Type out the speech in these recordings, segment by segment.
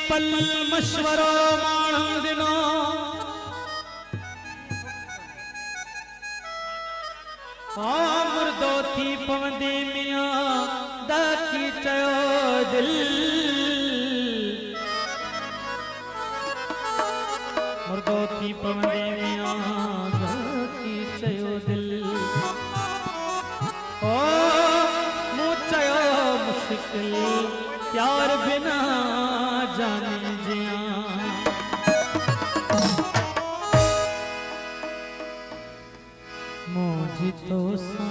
पल मशवरो माण्हुनि ॾिनो मुर्दो थी पवंदी मियां दाकी चयो दिल मुर्दो थी पवंदी मियां दाकी चयो दिल मूं चयो मुश्किल प्यार बिना जाने जिया मुझी तो सा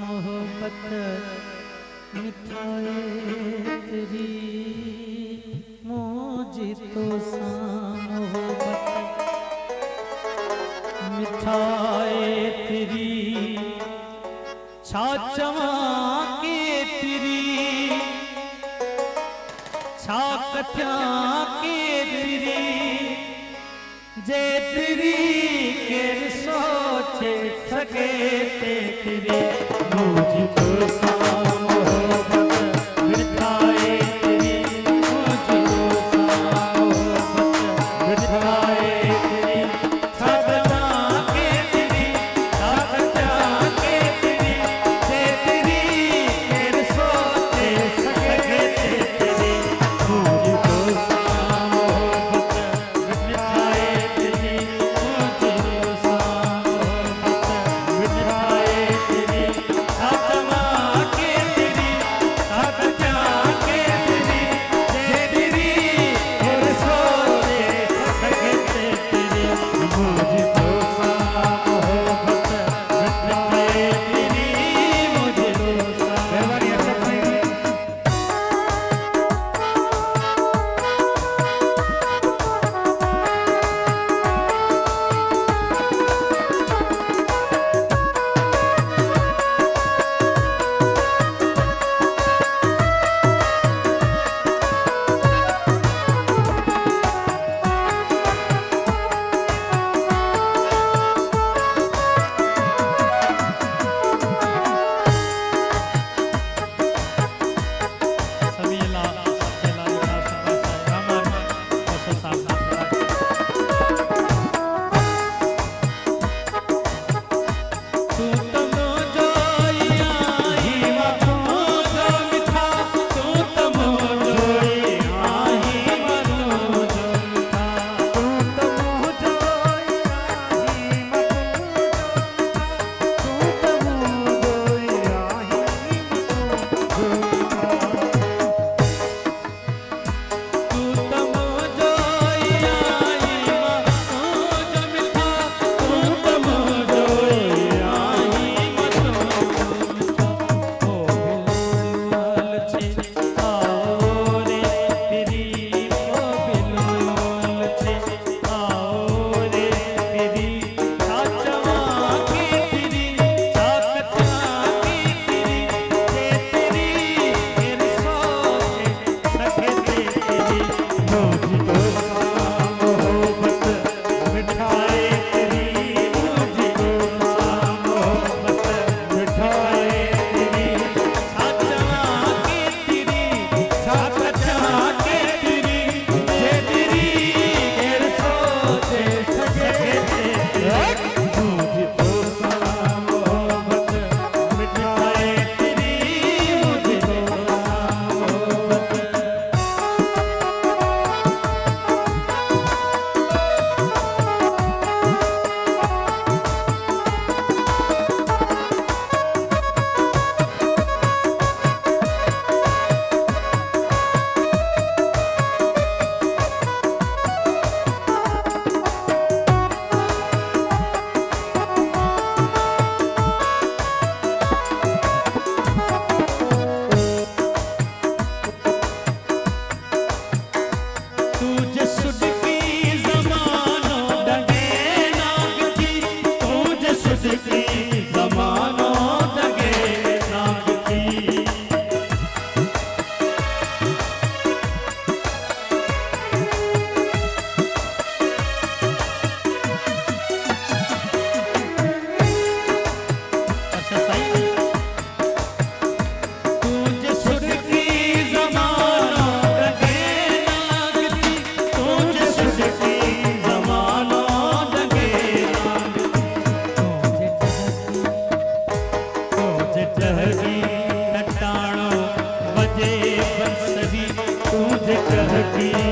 मोहब्बत मिठाए तेरी मुझी तो सा मोहब्बत मिठाए तेरी छा चवां के तेरी छा कथां के तेरी जे तेरी केर सोचे सके ते तेरी मुझी तो सा मोहब्बत मिठाए तेरी मुझी तो सा मोहब्बत मिठाए तेरी छा कथां के तेरी छा कथां के तेरी जे तेरी केर सोचे सके ते तेरी मुझी तो सा मोहब्बत मिठाए तेरी मुझी तो सा मोहब्बत मिठाए तेरी छा चवां थकी